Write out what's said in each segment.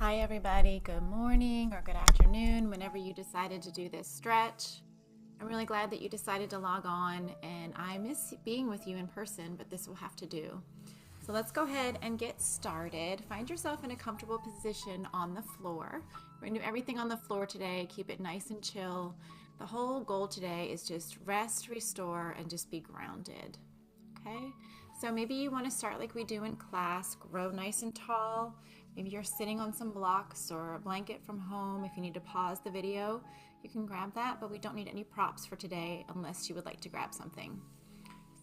Hi everybody, good morning or good afternoon whenever you decided to do this stretch. I'm really glad that you decided to log on, and I miss being with you in person, but this will have to do. So let's go ahead and get started. Find yourself in a comfortable position on the floor. We're going to do everything on the floor today, keep it nice and chill. The whole goal today is just rest, restore, and just be grounded. Okay, so maybe you want to start like we do in class, grow nice and tall. Maybe you're sitting on some blocks or a blanket from home. If you need to pause the video, you can grab that, but we don't need any props for today unless you would like to grab something.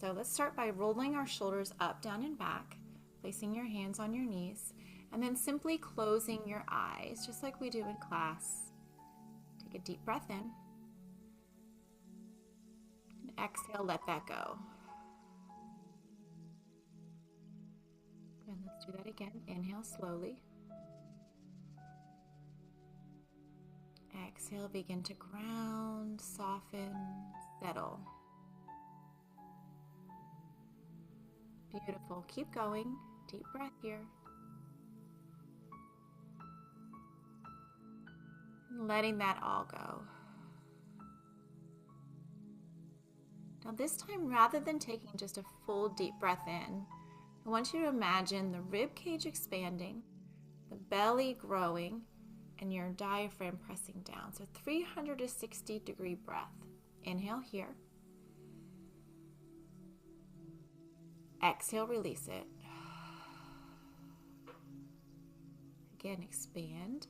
So let's start by rolling our shoulders up, down, and back, placing your hands on your knees, and then simply closing your eyes, just like we do in class. Take a deep breath in, and exhale, let that go. And let's do that again. Inhale slowly. Exhale, begin to ground, soften, settle. Beautiful. Keep going. Deep breath here. Letting that all go. Now this time, rather than taking just a full deep breath in, I want you to imagine the rib cage expanding, the belly growing, and your diaphragm pressing down. So 360-degree breath. Inhale here. Exhale, release it. Again, expand.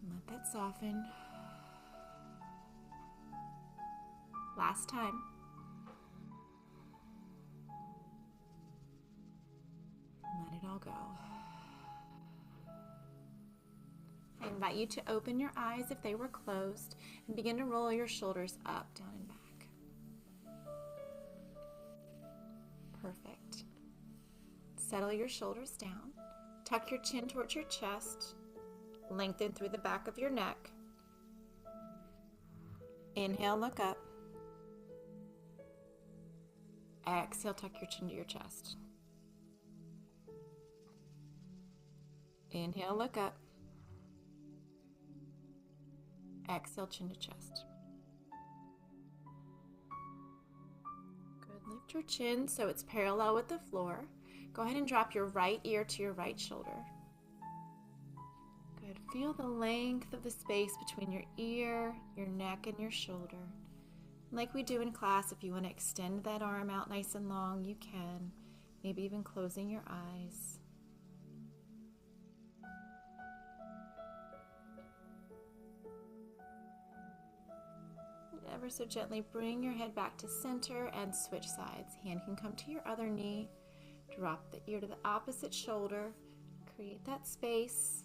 And let that soften. Last time. Let it all go. I invite you to open your eyes if they were closed and begin to roll your shoulders up, down, and back. Perfect. Settle your shoulders down. Tuck your chin towards your chest. Lengthen through the back of your neck. Inhale, look up. Exhale, tuck your chin to your chest. Inhale, look up. Exhale, chin to chest. Good. Lift your chin so it's parallel with the floor. Go ahead and drop your right ear to your right shoulder. Good. Feel the length of the space between your ear, your neck, and your shoulder. Like we do in class, if you want to extend that arm out nice and long, you can. Maybe even closing your eyes. Ever so gently bring your head back to center and switch sides. Hand can come to your other knee. Drop the ear to the opposite shoulder. Create that space.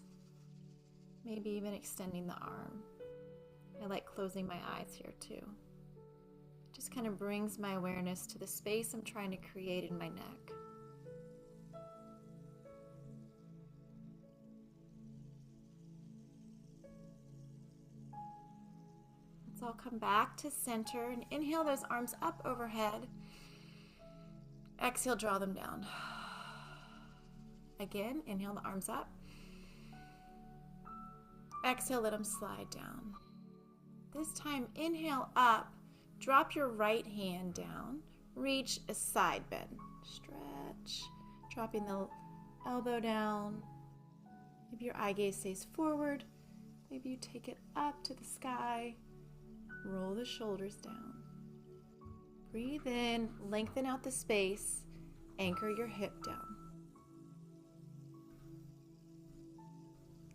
Maybe even extending the arm. I like closing my eyes here too. Just kind of brings my awareness to the space I'm trying to create in my neck. Let's all come back to center and inhale those arms up overhead. Exhale, draw them down. Again, inhale the arms up. Exhale, let them slide down. This time, inhale up. Drop your right hand down. Reach a side bend. Stretch. Dropping the elbow down. Maybe your eye gaze stays forward. Maybe you take it up to the sky. Roll the shoulders down. Breathe in, lengthen out the space. Anchor your hip down.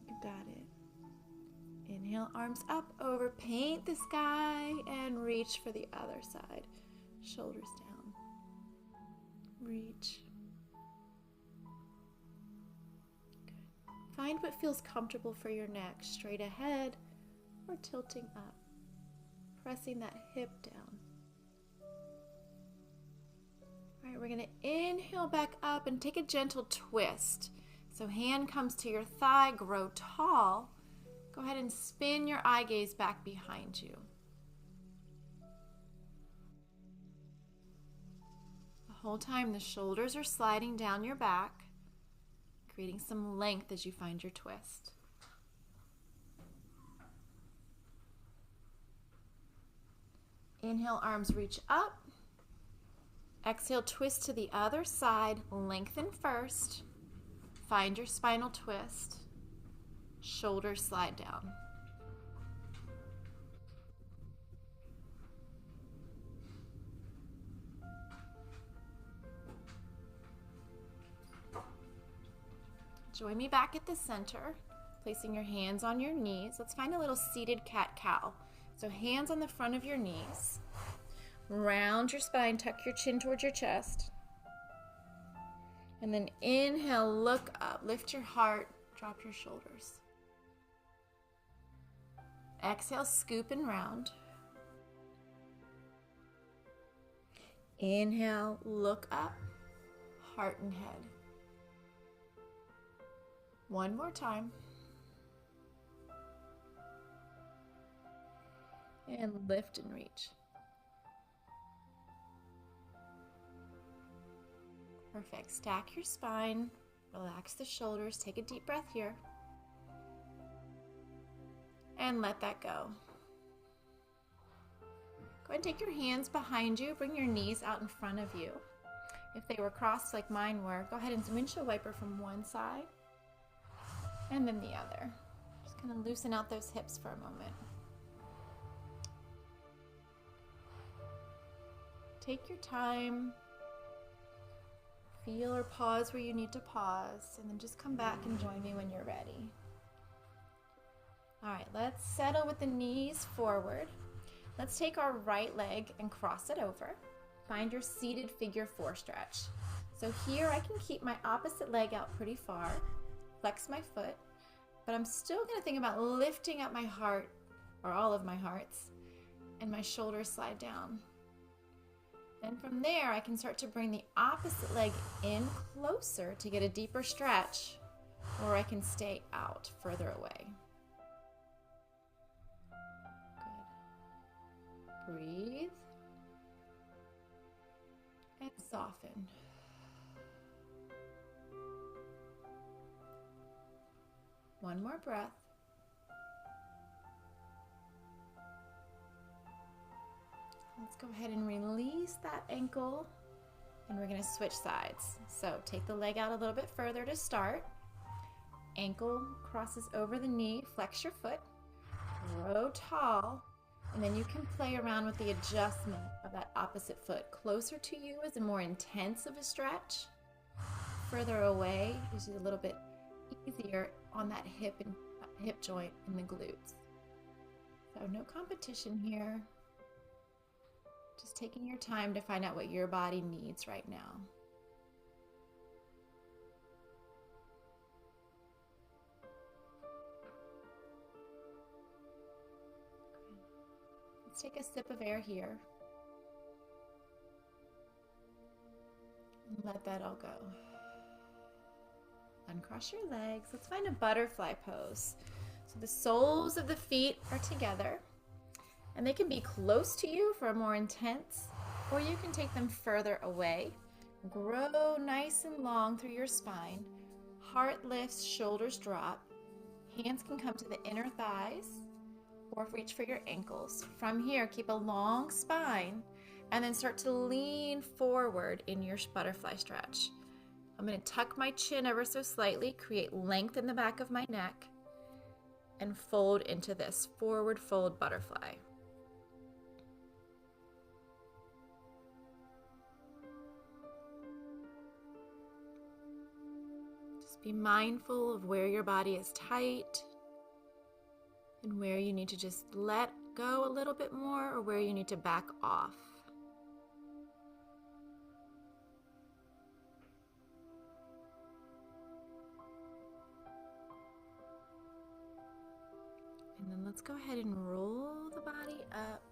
You got it. Inhale, arms up over, paint the sky, and reach for the other side. Shoulders down. Reach. Good. Find what feels comfortable for your neck, straight ahead or tilting up. Pressing that hip down. All right, we're going to inhale back up and take a gentle twist. So hand comes to your thigh, grow tall. Go ahead and spin your eye gaze back behind you. whole time the shoulders are sliding down your back, creating some length as you find your twist. Inhale, arms reach up. Exhale, twist to the other side, lengthen first. Find your spinal twist. Shoulders slide down. Join me back at the center, placing your hands on your knees. Let's find a little seated cat-cow. So hands on the front of your knees. Round your spine, tuck your chin towards your chest. And then inhale, look up, lift your heart, drop your shoulders. Exhale, scoop and round. Inhale, look up, heart and head. One more time. And lift and reach. Perfect. Stack your spine, relax the shoulders, take a deep breath here. And let that go. Go ahead and take your hands behind you, bring your knees out in front of you. If they were crossed like mine were, go ahead and windshield wiper from one side and then the other. Just kind of loosen out those hips for a moment. Take your time. Feel or pause where you need to pause, and then just come back and join me when you're ready. All right, let's settle with the knees forward. Let's take our right leg and cross it over. Find your seated figure four stretch. So here I can keep my opposite leg out pretty far, flex my foot, but I'm still gonna think about lifting up my heart, or all of my hearts, and my shoulders slide down. Then from there, I can start to bring the opposite leg in closer to get a deeper stretch, or I can stay out further away. Good. Breathe. And soften. One more breath. Let's go ahead and release that ankle, and we're going to switch sides. So take the leg out a little bit further to start. Ankle crosses over the knee, flex your foot, grow tall, and then you can play around with the adjustment of that opposite foot. Closer to you is a more intense of a stretch. Further away is a little bit easier on that hip joint and the glutes. So no competition here. Just taking your time to find out what your body needs right now. Let's take a sip of air here. And let that all go. Uncross your legs. Let's find a butterfly pose. So the soles of the feet are together. And they can be close to you for a more intense, or you can take them further away. Grow nice and long through your spine. Heart lifts, shoulders drop. Hands can come to the inner thighs or reach for your ankles. From here, keep a long spine and then start to lean forward in your butterfly stretch. I'm going to tuck my chin ever so slightly, create length in the back of my neck, and fold into this forward fold butterfly. Be mindful of where your body is tight and where you need to just let go a little bit more, or where you need to back off. And then let's go ahead and roll the body up.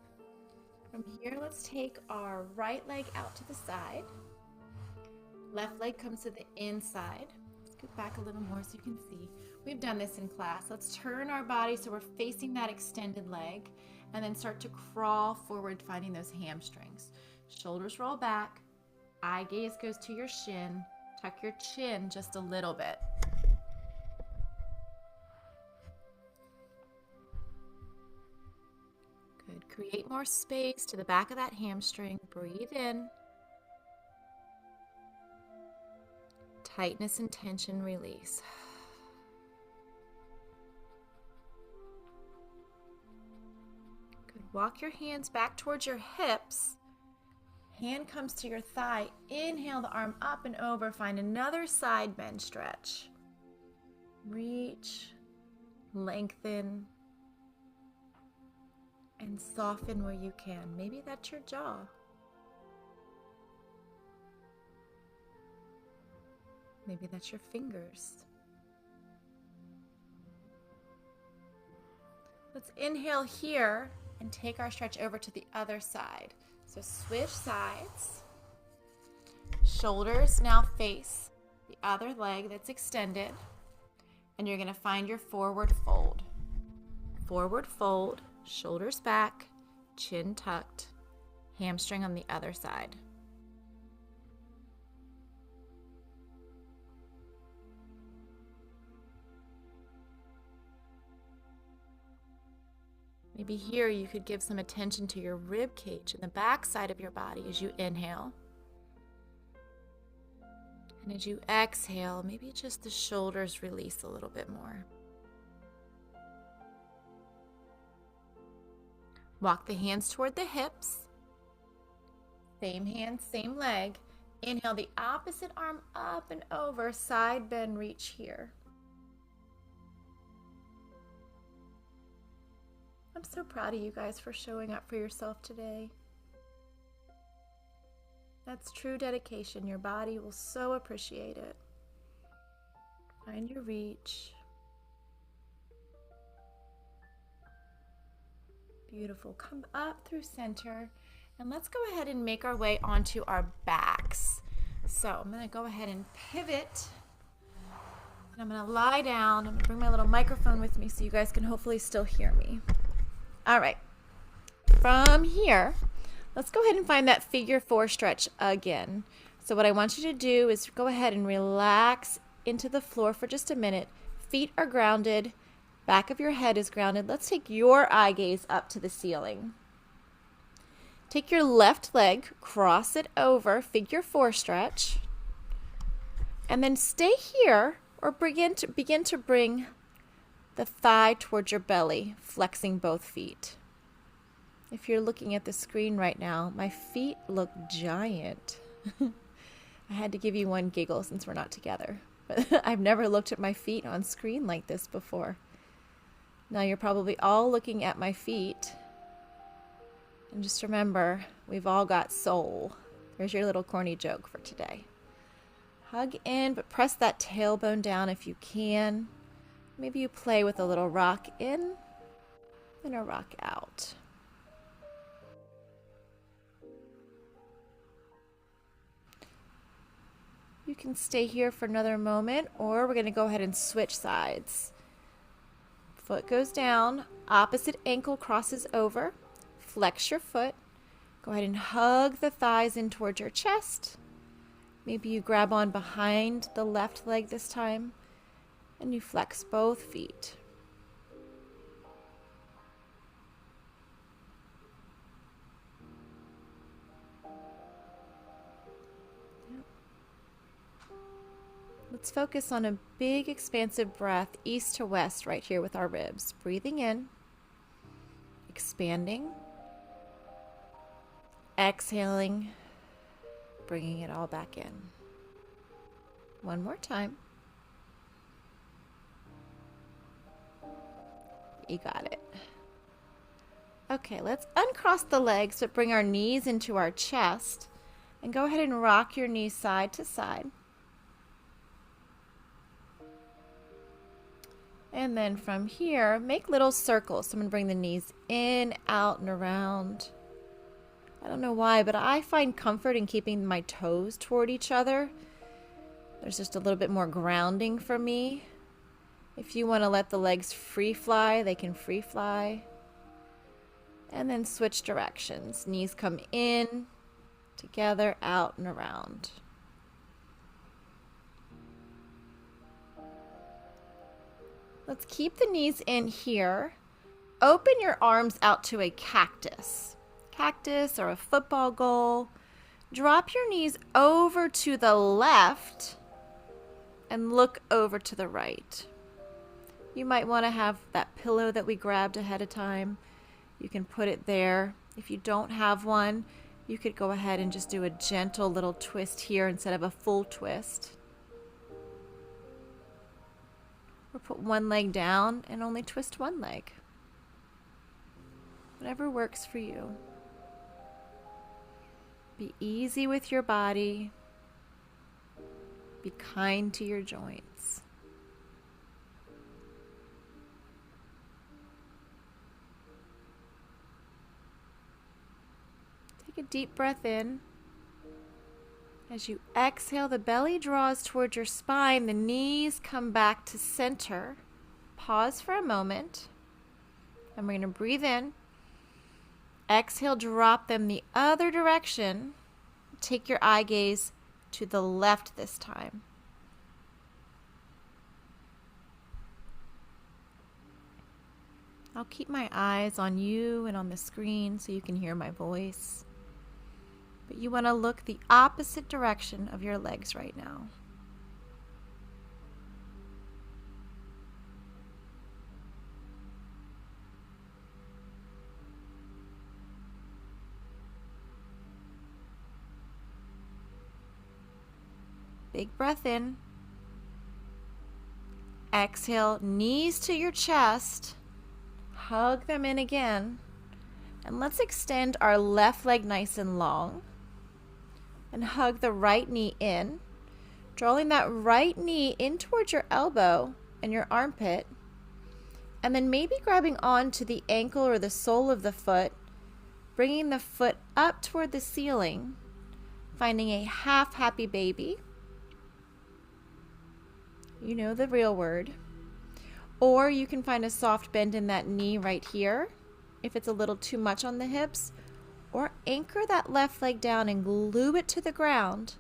From here, let's take our right leg out to the side. Left leg comes to the inside. Scoot back a little more so you can see. We've done this in class. Let's turn our body so we're facing that extended leg, and then start to crawl forward, finding those hamstrings. Shoulders roll back, Eye gaze goes to your shin. Tuck your chin just a little bit. Good. Create more space to the back of that hamstring. Breathe in. Tightness and tension release. Good. Walk your hands back towards your hips. Hand comes to your thigh. Inhale the arm up and over. Find another side bend stretch. Reach, lengthen, and soften where you can. Maybe that's your jaw. Maybe that's your fingers. Let's inhale here and take our stretch over to the other side. So switch sides. Shoulders now face the other leg that's extended. And you're going to find your forward fold. Forward fold, shoulders back, chin tucked, hamstring on the other side. Maybe here you could give some attention to your rib cage and the back side of your body as you inhale. And as you exhale, maybe just the shoulders release a little bit more. Walk the hands toward the hips. Same hand, same leg. Inhale the opposite arm up and over, side bend, reach here. I'm so proud of you guys for showing up for yourself today. That's true dedication. Your body will so appreciate it. Find your reach. Beautiful. Come up through center. And let's go ahead and make our way onto our backs. So I'm going to go ahead and pivot. And I'm going to lie down. I'm going to bring my little microphone with me so you guys can hopefully still hear me. All right. From here, let's go ahead and find that figure four stretch again. So what I want you to do is go ahead and relax into the floor for just a minute. Feet are grounded. Back of your head is grounded. Let's take your eye gaze up to the ceiling. Take your left leg, cross it over, figure four stretch. And then stay here or begin to bring the thigh towards your belly, flexing both feet. If you're looking at the screen right now, my feet look giant. I had to give you one giggle since we're not together. But I've never looked at my feet on screen like this before. Now you're probably all looking at my feet. And just remember, we've all got soul. There's your little corny joke for today. Hug in, but press that tailbone down if you can. Maybe you play with a little rock in and a rock out. You can stay here for another moment, or we're going to go ahead and switch sides. Foot goes down, opposite ankle crosses over. Flex your foot. Go ahead and hug the thighs in towards your chest. Maybe you grab on behind the left leg this time. And you flex both feet. Yep. Let's focus on a big expansive breath east to west right here with our ribs. Breathing in, expanding, exhaling, bringing it all back in. One more time. You got it. Okay, let's uncross the legs, but bring our knees into our chest. And go ahead and rock your knees side to side. And then from here, make little circles. So I'm going to bring the knees in, out, and around. I don't know why, but I find comfort in keeping my toes toward each other. There's just a little bit more grounding for me. If you want to let the legs free fly, they can free fly. And then switch directions. Knees come in, Together, out and around. Let's keep the knees in here. Open your arms out to a cactus. Cactus or a football goal. Drop your knees over to the left and look over to the right. You might want to have that pillow that we grabbed ahead of time. You can put it there. If you don't have one, you could go ahead and just do a gentle little twist here instead of a full twist. Or put one leg down and only twist one leg. Whatever works for you. Be easy with your body. Be kind to your joints. Take a deep breath in. As you exhale, the belly draws towards your spine, the knees come back to center. Pause for a moment. And we're going to breathe in. Exhale, drop them the other direction. Take your eye gaze to the left this time. I'll keep my eyes on you and on the screen so you can hear my voice. But you want to look the opposite direction of your legs right now. Big breath in. Exhale, knees to your chest. Hug them in again. And let's extend our left leg nice and long. And hug the right knee in. Drawing that right knee in towards your elbow and your armpit. And then maybe grabbing onto the ankle or the sole of the foot. Bringing the foot up toward the ceiling. Finding a half happy baby. You know the real word. Or you can find a soft bend in that knee right here if it's a little too much on the hips. Or anchor that left leg down and glue it to the ground.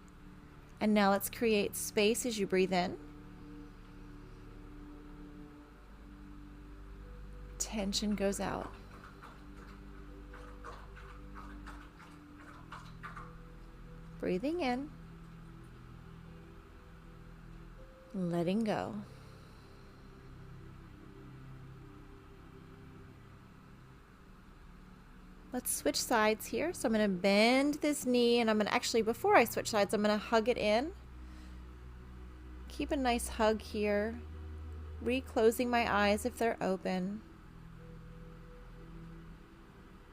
And now let's create space as you breathe in. Tension goes out. Breathing in. Letting go. Let's switch sides here. So I'm going to bend this knee and I'm going to actually, before I switch sides, I'm going to hug it in. Keep a nice hug here. Reclosing my eyes if they're open.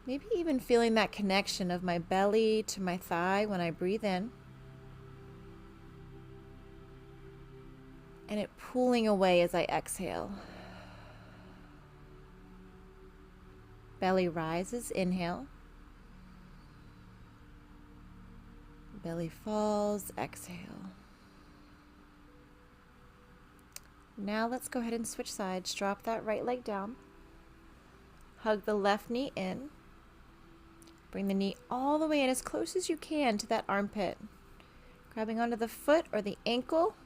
Maybe even feeling that connection of my belly to my thigh when I breathe in. And it pulling away as I exhale. Belly rises, inhale. Belly falls, exhale. Now let's go ahead and switch sides. Drop that right leg down. Hug the left knee in. Bring the knee all the way in as close as you can to that armpit. Grabbing onto the foot or the ankle.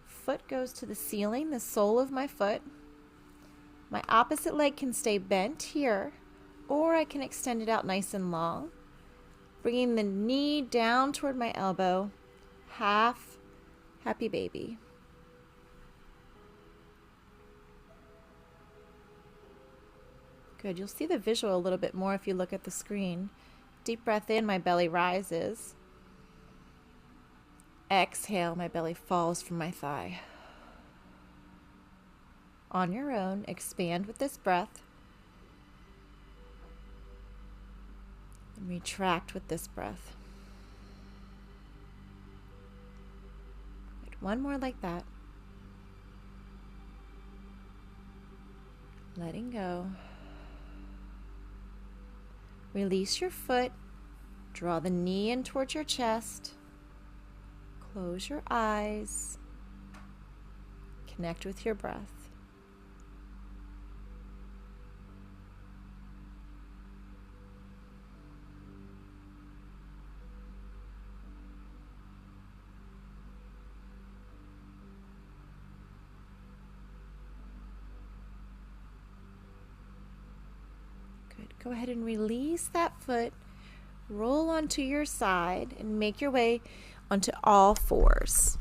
Foot goes to the ceiling, the sole of my foot. My opposite leg can stay bent here, or I can extend it out nice and long. Bringing the knee down toward my elbow, half happy baby. Good, you'll see the visual a little bit more if you look at the screen. Deep breath in, my belly rises. Exhale, my belly falls from my thigh. On your own, expand with this breath. And retract with this breath. Good. One more like that. Letting go. Release your foot. Draw the knee in towards your chest. Close your eyes. Connect with your breath. Go ahead and release that foot. Roll onto your side and make your way onto all fours.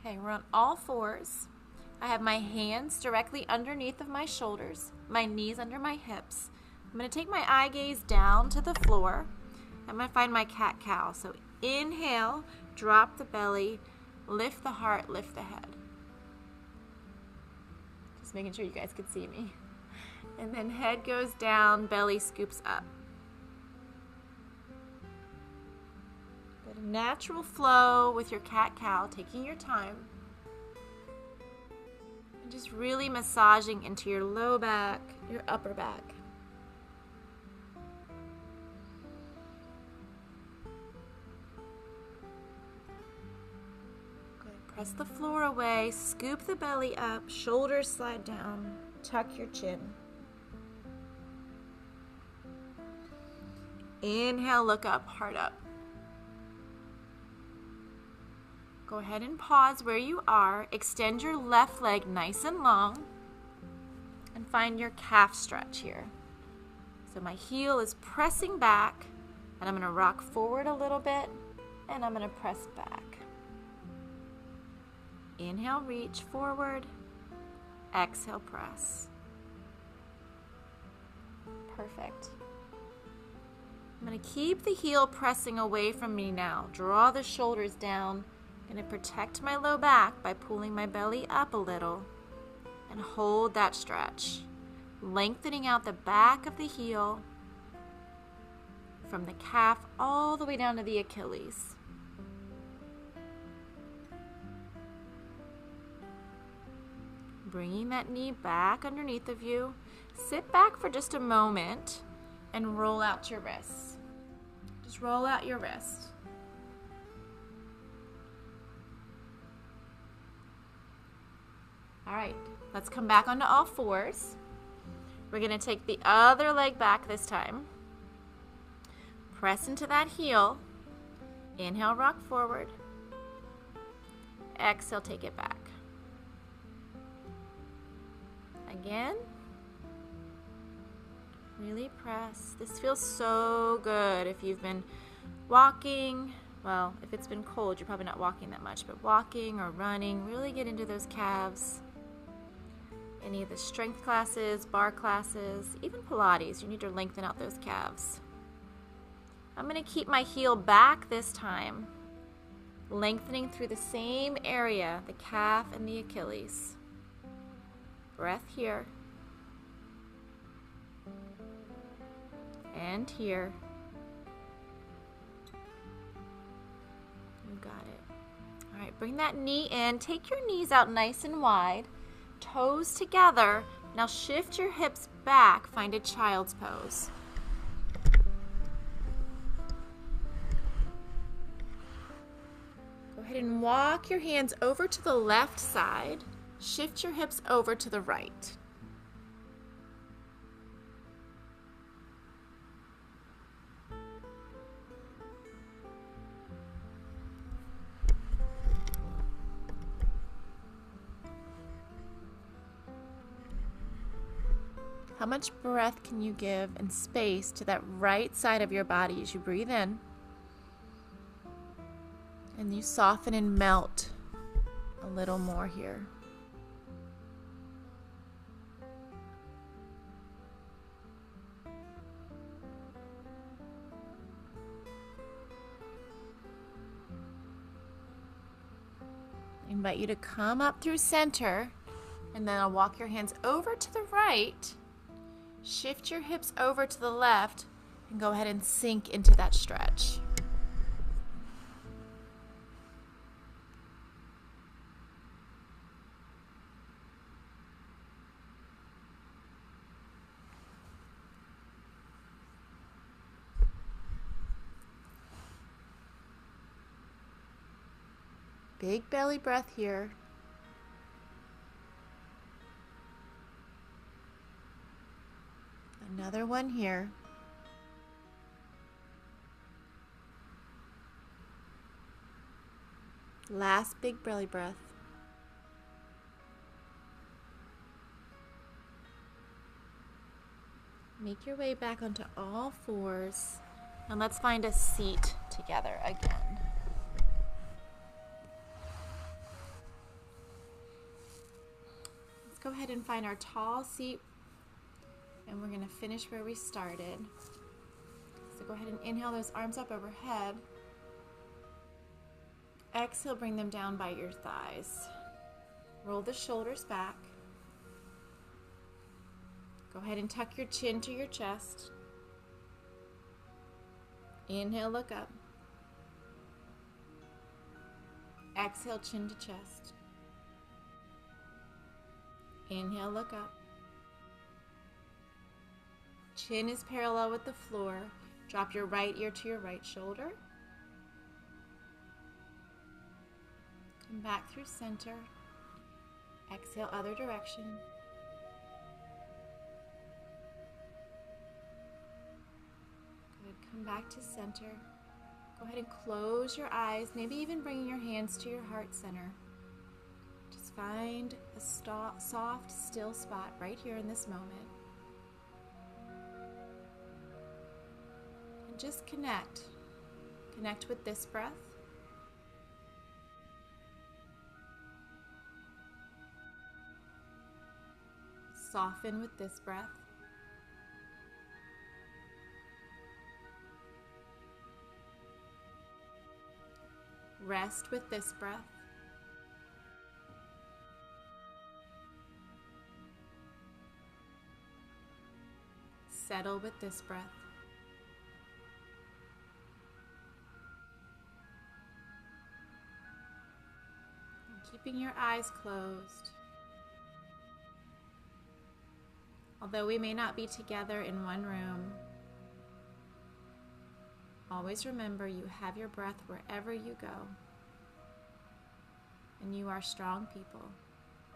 Okay, we're on all fours. I have my hands directly underneath of my shoulders, my knees under my hips. I'm going to take my eye gaze down to the floor. I'm going to find my cat-cow. So inhale, drop the belly, lift the heart, lift the head. Just making sure you guys can see me. And then head goes down, belly scoops up. Get a natural flow with your cat-cow, taking your time. And just really massaging into your low back, your upper back. Good. Press the floor away, scoop the belly up, shoulders slide down, tuck your chin. Inhale, look up, heart up. Go ahead and pause where you are. Extend your left leg nice and long and find your calf stretch here. So my heel is pressing back and I'm going to rock forward a little bit and I'm going to press back. Inhale, reach forward. Exhale, press. Perfect. I'm going to keep the heel pressing away from me now. Draw the shoulders down. I'm going to protect my low back by pulling my belly up a little and hold that stretch. Lengthening out the back of the heel from the calf all the way down to the Achilles. Bringing that knee back underneath of you. Sit back for just a moment and roll out your wrists. Just roll out your wrist. All right, let's come back onto all fours. We're going to take the other leg back this time. Press into that heel. Inhale, rock forward. Exhale, take it back. Again. Really press. This feels so good if you've been walking. Well, if it's been cold, you're probably not walking that much, but walking or running, really get into those calves. Any of the strength classes, bar classes, even Pilates, you need to lengthen out those calves. I'm going to keep my heel back this time, lengthening through the same area, the calf and the Achilles. Breath here. And here. You got it. All right, bring that knee in. Take your knees out nice and wide. Toes together. Now shift your hips back. Find a child's pose. Go ahead and walk your hands over to the left side. Shift your hips over to the right. How much breath can you give and space to that right side of your body as you breathe in? And you soften and melt a little more here. I invite you to come up through center, and then I'll walk your hands over to the right. Shift your hips over to the left and go ahead and sink into that stretch. Big belly breath here. Another one here. Last big belly breath. Make your way back onto all fours. And let's find a seat together again. Let's go ahead and find our tall seat. And we're going to finish where we started. So go ahead and inhale those arms up overhead. Exhale, bring them down by your thighs. Roll the shoulders back. Go ahead and tuck your chin to your chest. Inhale, look up. Exhale, chin to chest. Inhale, look up. Chin is parallel with the floor. Drop your right ear to your right shoulder. Come back through center. Exhale, other direction. Good. Come back to center. Go ahead and close your eyes, maybe even bringing your hands to your heart center. Just find a soft, still spot right here in this moment. And just connect. Connect with this breath. Soften with this breath. Rest with this breath. Settle with this breath. And keeping your eyes closed. Although we may not be together in one room, always remember you have your breath wherever you go. And you are strong people,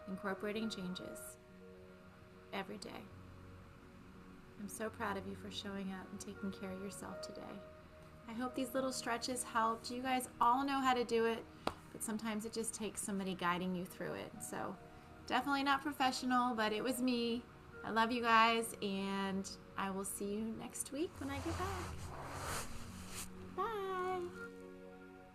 incorporating changes every day. I'm so proud of you for showing up and taking care of yourself today. I hope these little stretches helped. You guys all know how to do it, but sometimes it just takes somebody guiding you through it. So definitely not professional, but it was me. I love you guys, and I will see you next week when I get back.